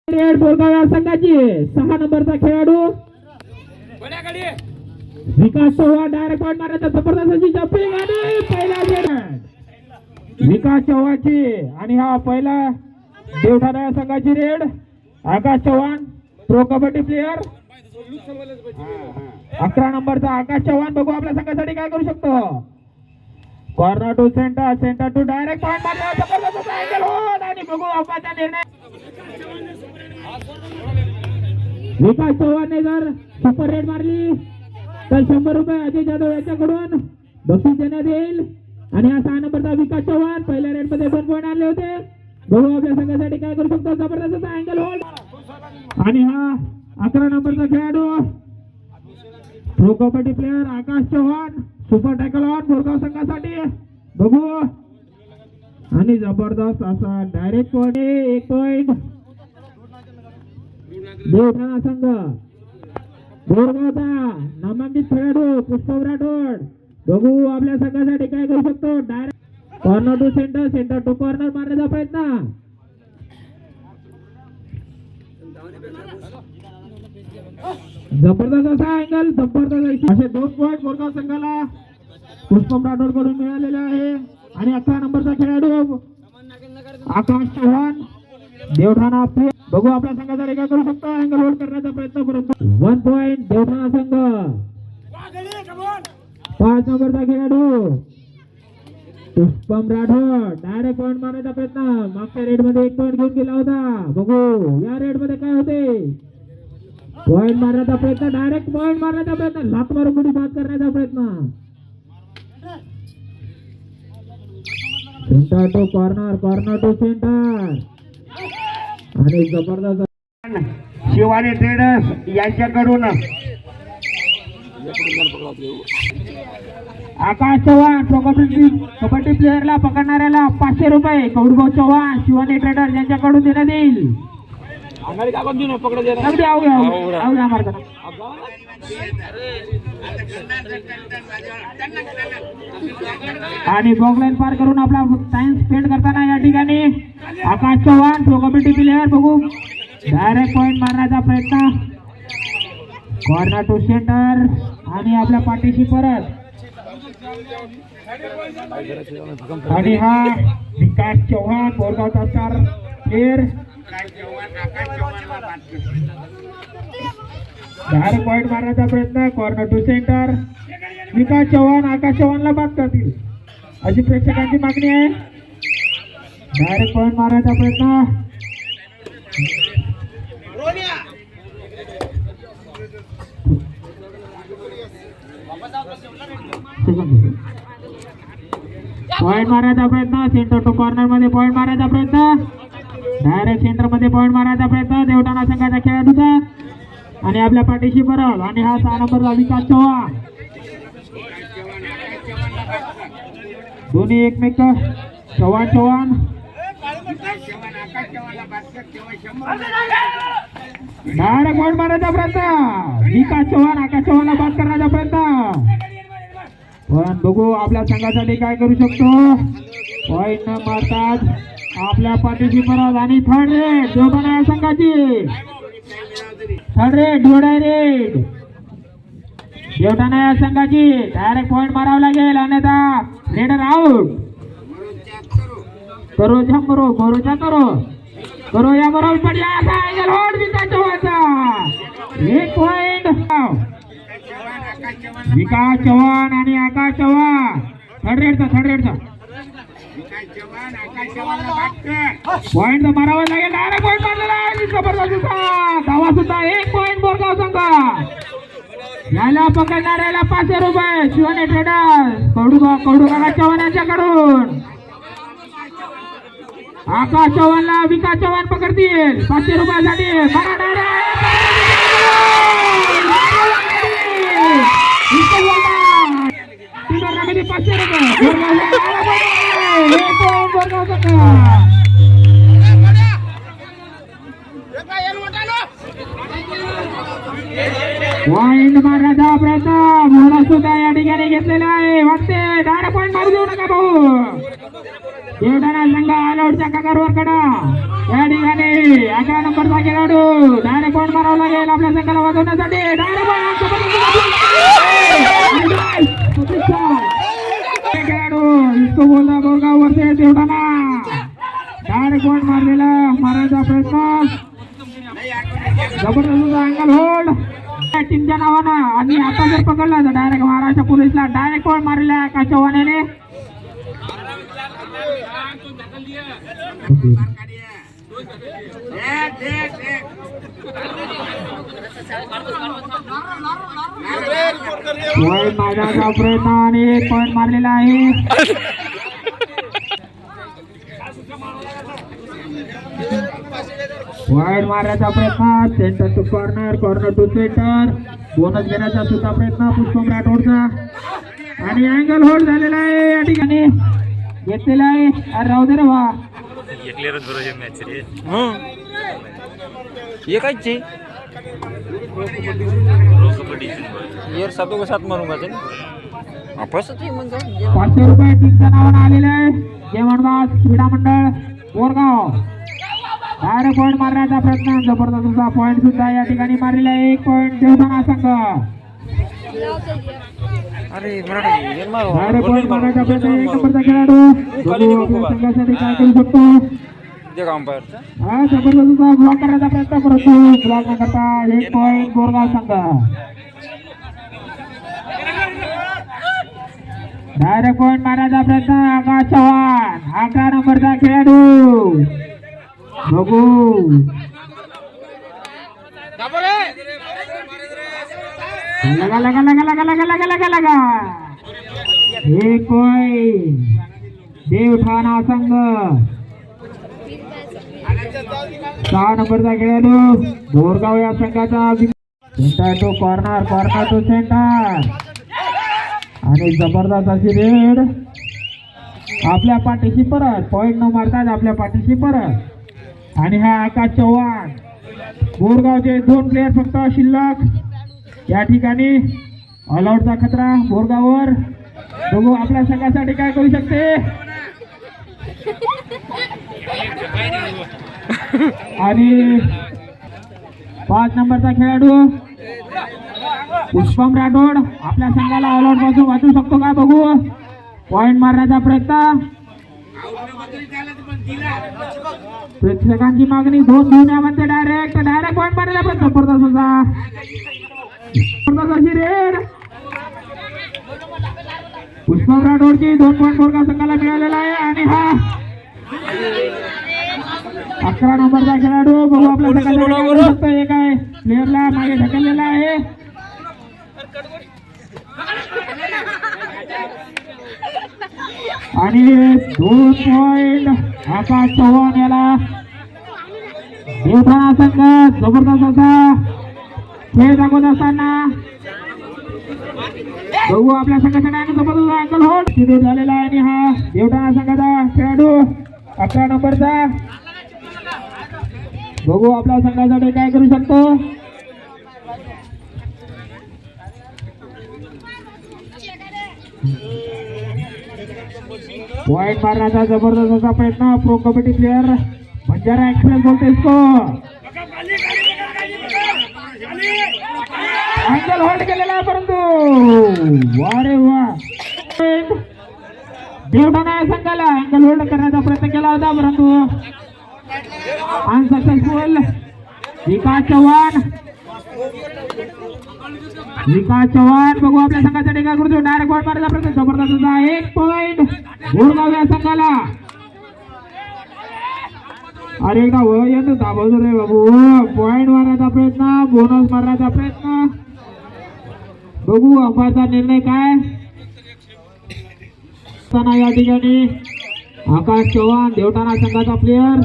बोरगाव या संघाची 6 नंबरचा खेळाडू विकास चव्हाण डायरेक्ट पॉइंट मारण्याचा जबरदस्त अशी जंपिंग आणि पहिला रेड विकास चव्हाणची आणि हा पहिला देवठाणा या संघाची रेड आकाश चव्हाण प्रो कबड्डी प्लेयर 11 नंबरचा आकाश चव्हाण बघू आपल्या संघासाठी काय करू शकतो corner to centre centre to direct point मारला जबरदस्त अँगल होत आणि बघू आपला निर्णय विकास चव्हाणने जर सुपर रेड मारली तर 100 रुपये अजय जाधव यांच्याकडून बक्षीस देण्यात येईल आणि हा 6 नंबरचा विकास चव्हाण पहिल्या रेड मध्ये 2 पॉइंट आणले होते बघू आपल्या संघासाठी काय करू शकतो जबरदस्त अँगल होल्ड आणि हा 11 नंबरचा खेळाडू pro kabaddi player Akash Chavan super tackle on Borgaon संघासाठी बघू आणि जबरदस्त असा डायरेक्ट पॉइंट 1 पॉइंट देवठाणा संघ बोरगावचा नामांकित खेळाडू पुष्पक राठोड बघू आपल्या संघासाठी काय करू शकतो direct corner to centre centre to corner मारण्याचा प्रयत्न जबरदस्त असा अँगल जबरदस्त असे 2 पॉइंट बोरगाव संघाला पुष्पक राठोड कडून मिळालेले आहे आणि 11 नंबरचा खेळाडू आकाश चव्हाण देवठाणा बघू आपल्या संघासाठी काय करू शकतो अँगल होल्ड करण्याचा प्रयत्न परंतु 1 पॉइंट देवठाणा संघ 5 नंबरचा खेळाडू पुष्पम राठोड डायरेक्ट पॉइंट मारण्याचा प्रयत्न मागच्या रेड मध्ये 1 पॉइंट घेऊन गेला होता बघू या रेड मध्ये काय होते पॉइंट मारण्याचा प्रयत्न डायरेक्ट पॉइंट मारण्याचा प्रयत्न लात मारून गुडी बाद करण्याचा प्रयत्न centre to corner corner to centre आणि जबरदस्त शिवानी ट्रेडर्स यांच्याकडून आकाश चव्हाण कबड्डी प्लेयरला पकडणाऱ्याला 500 रुपये कौडगाव चव्हाण शिवानी ट्रेडर्स यांच्याकडून देण्यात येईल आणि बॉक्सलाईन पार करून आपला टाइम स्पेंड करताना या ठिकाणी आकाश चव्हाण प्रो कबड्डी प्लेयर बघू डायरेक्ट पॉइंट मारण्याचा प्रयत्न कॉर्नर टू सेंटर आणि आपल्या पाठीशी परत आणि हा विकास चव्हाण बोरगावचा स्टार प्लेयर डायरेक्ट पॉइंट मारण्याचा प्रयत्न corner to centre Vikas Chavan Akash चव्हाणला बाद करतील अशी प्रेक्षकांची मागणी आहे डायरेक्ट पॉइंट मारण्याचा प्रयत्न पॉइंट मारायचा प्रयत्न सेंटर टू कॉर्नर मध्ये पॉइंट मारायचा प्रयत्न डायरेक्ट सेंटर मध्ये पॉइंट मारायचा प्रयत्न देवठाणा संघाचा खेळाडूचा आणि आपल्या पाठीशी परत आणि हा 6 नंबरचा विकास चव्हाण दोन्ही एकमेक चव्हाण चव्हाण डायरेक्ट पॉइंट मारायचा प्रयत्न विकास चव्हाण आकाश चव्हाणला बाद करण्याचा प्रयत्न पण बघू आपल्या संघासाठी काय करू शकतो पॉइंट न मारतात आपल्या पाठीशी परत आणि थर्ड रेड देवठाणा या संघाची थर्ड रेड रेड देवठाणा या संघाची डायरेक्ट पॉइंट मारावा लागेल अन्यथा रेडर आउट करो जा करो भरोसा करो या बरोबर पडला असा अँगल होल्ड विकास चव्हाणचा 1 पॉइंट विकास चव्हाण आणि आकाश चव्हाण थर्ड रेडचा पॉइंट तर मारावा लागेल डायरेक्ट पॉइंट मारलेला आहे जबरदस्त धावा सुद्धा 1 पॉइंट बोरगाव संघ याला पकडणाऱ्याला 500 रुपये शिवानी ट्रेडर्स कौडुका चव्हाण यांच्याकडून आकाश चव्हाणला विकास चव्हाण पकडतील 500 रुपयासाठी मध्ये 500 रुपये पॉइंट मारण्याचा प्रयत्न बोनस सुद्धा या ठिकाणी घेतलेला आहे वाटते डायरेक्ट पॉइंट मारू देऊ नका भाऊ देवठाणा संघ ऑलआउटच्या काकारवर कडा या ठिकाणी 11 नंबरचा खेळाडू डायरेक्ट पॉईंट मारावा लागेल आपल्या संघाला वाजवण्यासाठी खेळाडू इसको बोलता बोरगाव वरती देवठाणा डायरेक्ट पॉईंट मारायचा प्रयत्न जबरदस्त अँगल होल्ड टीमच्या नावानं आणि आता जर पकडला तर डायरेक्ट महाराष्ट्र पोलीसला डायरेक्ट पॉईंट मारलेला आकाश चव्हाणने पॉईंट मारण्याचा प्रयत्न आणि 1 पॉईंट मारलेला आहे पॉईंट मारण्याचा प्रयत्न centre to corner corner to centre bonus घेण्याचा सुद्धा प्रयत्न पुष्पम राठोडचा आणि अँगल होल्ड झालेला आहे या ठिकाणी घेतलेला आहे अरे राहू दे रे वा ये काय चे यार सब को साथ मारूंगा चल आपस ती मग 500 रुपये टीमच्या नावानं आलेले आहे जेवणदास क्रीडा मंडळ बोरगाव डायरेक्ट पॉईंट मारण्याचा प्रयत्न जबरदस्त असा पॉईंट सुद्धा या ठिकाणी मारलेला आहे 1 पॉईंट देवठाणा संघ अरे मराठी ये मारो डायरेक्ट पॉईंट मारण्याचा प्रयत्न 1 नंबरचा खेळाडू आपल्या संघासाठी काय करू शकतो जग अंपायर हा जबरदस्त असा ब्लॉक करण्याचा प्रयत्न परंतु ब्लॉक न करता 1 पॉईंट बोरगाव संघ डायरेक्ट पॉईंट मारण्याचा प्रयत्न आकाश चव्हाण 11 नंबरचा खेळाडू बघू लगा लगा लगा लगा लगा लगा लगा लगा 1 पॉईंट देवठाणा संघ 6 नंबरचा खेळाडू बोरगाव या संघाचा centre to corner corner to centre आणि जबरदस्त अशी रेड आपल्या पाठीशी परत पॉईंट न मारतात आपल्या पाठीशी परत आणि हा आकाश चव्हाण बोरगावचे 2 प्लेयर फक्त शिल्लक या ठिकाणी ऑलआउटचा खतरा बोरगाववर बघू आपल्या संघासाठी काय करू शकते आणि 5 नंबरचा खेळाडू पुष्पम राठोड आपल्या संघाला ऑलआउट पासून वाचू शकतो का बघू पॉईंट मारण्याचा प्रयत्न प्रेक्षकांची मागणी 2 घेण्यामध्ये डायरेक्ट पॉईंट मारायला पण जबरदस्त अशी रेड पुष्पम राठोडची 2 पॉईंट बोरगाव संघाला मिळालेला आहे आणि हा 11 नंबरचा खेळाडू बघू आपल्या संघाचा एक आहे प्लेअरला मागे ढकललेला आहे आणि 2 पॉईंट आकाश चव्हाण याला देवठाणा संघ जबरदस्त असा खेळ दाखवत असताना बघू आपल्या संघासाठी आणि जबरदस्त अँगल होल्ड तिथे झालेला आहे आणि हा देवठाणा संघाचा खेळाडू 11 नंबरचा बघू आपल्या संघासाठी काय करू शकतो पॉइंट मारण्याचा जबरदस्त असा प्रयत्न pro kabaddi player Banjara express बोलते इसको अँगल होल्ड केलेला आहे परंतु वारे वा देवठाणा संघाला अँगल होल्ड करण्याचा प्रयत्न केला होता परंतु अनसक्सेसफुल विकास चव्हाण बघू आपल्या संघासाठी काय करतो डायरेक्ट बॉल मारायचा प्रयत्न जबरदस्त 1 पॉईंट बोरगाव या संघाला अरे एकदा येतो दाबवतो रे बाबू पॉईंट मारण्याचा प्रयत्न बोनस मारण्याचा प्रयत्न बघू अंपायरचा निर्णय काय या ठिकाणी आकाश चव्हाण देवठाणा संघाचा प्लेयर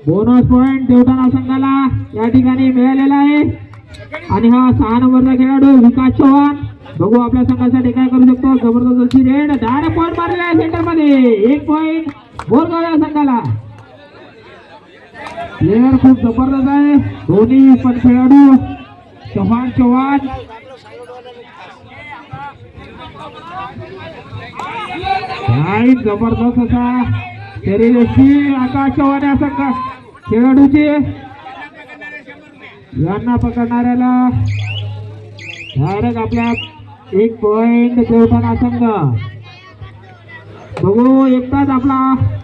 बोनस पॉईंट देवठाणा संघाला या ठिकाणी मिळालेला आहे आणि हा 6 नंबरचा खेळाडू विकास चव्हाण बघू आपल्या संघासाठी काय करू शकतो जबरदस्त अशी रेड डायरेक्ट पॉईंट मारलेला आहे सेंटर मध्ये 1 पॉईंट बोरगाव या संघाला प्लेयर खूप जबरदस्त आहे दोन्ही पण खेळाडू चव्हाण नाही जबरदस्त असा शरीरयष्टी आकाश चव्हाण या संघ खेळाडूची यांना पकडणाऱ्याला डायरेक्ट आपल्या 1 पॉइंट देवताना संघ. बघू एकटाच आपला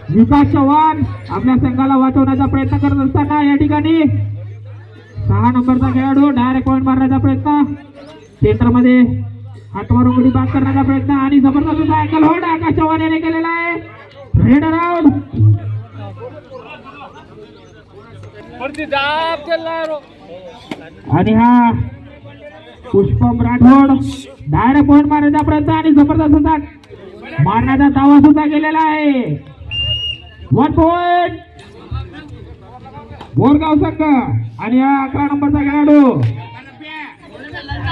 विकास चव्हाण आपल्या संघाला वाचवण्याचा प्रयत्न करत असताना या ठिकाणी 6 नंबरचा खेळाडू डायरेक्ट पॉइंट मारण्याचा प्रयत्न सेंटरमध्ये हात मारून गडी बाद करण्याचा प्रयत्न आणि जबरदस्त अँगल होल्ड आकाश चव्हाण याने केलेला आहे. रेड अराउंड आणि हा पुष्पम राठोड डायरेक्ट पॉइंट मारण्याचा प्रयत्न आणि जबरदस्त असा मारण्याचा दावा सुद्धा केलेला आहे. 1 पॉइंट बोरगाव संघ. आणि हा 11 नंबरचा खेळाडू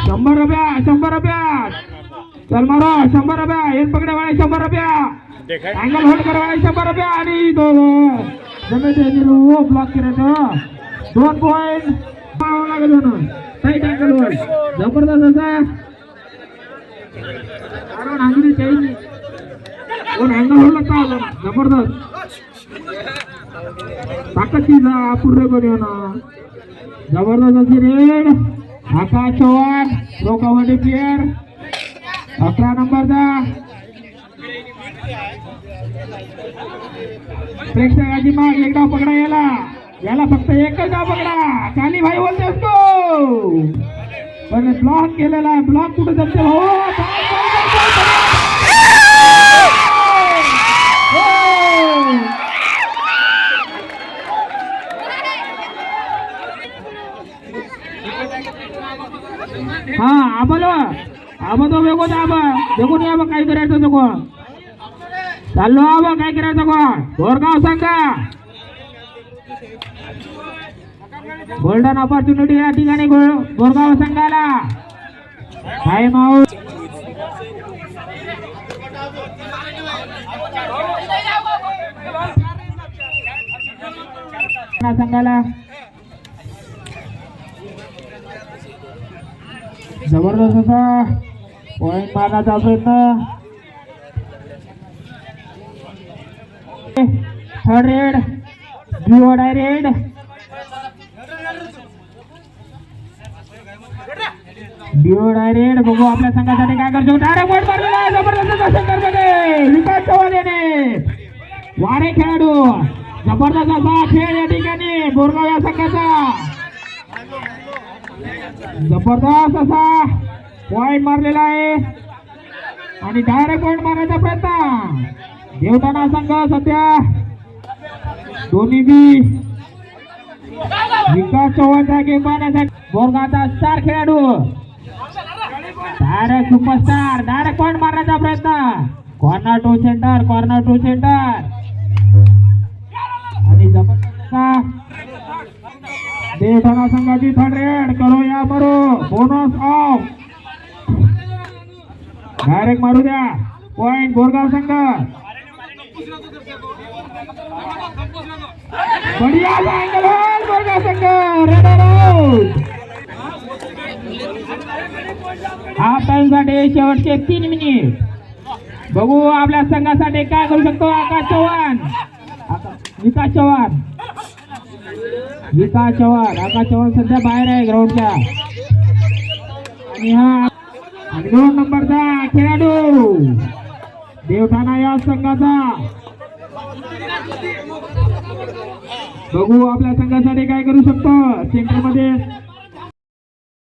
100 रुपया 100 रुपया चल मारो 100 रुपया एक पकडे वाले 100 रुपया अँगल होल्ड करे वाले 100 रुपया आणि ब्लॉक केलं 2 पॉइंट लागेल टाईट अँगल होल्ड जबरदस्त असा कारण आंगली चाहिए कोण अँगल होल्ड लागता जबरदस्त ताकदीचा पूर्ण करूया ना जबरदस्त अशी रेड आकाश चव्हाण प्रो कबड्डी प्लेयर 11 नंबरचा प्रेक्षकाची माग एक डाव पकडा याला फक्त एकच डाव पकडा काली भाई बोलते असतो पण ब्लॉक केलेला आहे. ब्लॉक कुठे जमते भाऊ हा आबा बेगो बेगून या काय करायचं नको चाललो आबा काय करायचं को बोरगाव सांगा गोल्डन ऑपॉर्च्युनिटी या ठिकाणी बोरगाव संघाला टाइम आउट. संघाला जबरदस्त असा पॉइंट मारण्याचा प्रयत्न. थर्ड रेड ड्युओ डायरेक्ट बघू आपल्या संघासाठी काय करतो. डायरेक्ट पॉइंट मारलेला आहे जबरदस्त सेंटरमध्ये विकास चव्हाण याने वारे खेळाडू जबरदस्त असा खेळ या ठिकाणी बोरगाव या संघाचा जबरदस्त असा पॉइंट मारलेला आहे आणि डायरेक्ट पॉइंट मारण्याचा प्रयत्न देवताना संघ सध्या दोन्ही बी विकास चव्हाणचा गेम पाहण्यासाठी बोरगावचा स्टार खेळाडू डायरेक्ट सुपरस्टार डायरेक्ट पॉइंट मारण्याचा प्रयत्न कॉर्नर टू सेंटर आणि जबरदस्त देवताना संघाची थर्ड रेड करो या मरो बोनस ऑफ डायरेक्ट मारू द्या पॉइंट बोरगाव संघ. बढ़िया अँगल बोरगाव संघ रेड आउट. हाफ टाइम साठी शेवटचे 3 मिनिट. बघू आपल्या संघासाठी काय करू शकतो आकाश चव्हाण विकास चव्हाण सध्या बाहेर आहे ग्राउंडच्या. आणि हा 2 नंबरचा खेळाडू देवठाणा या संघाचा. बघू आपल्या संघासाठी काय करू शकतो. सेंटर मध्ये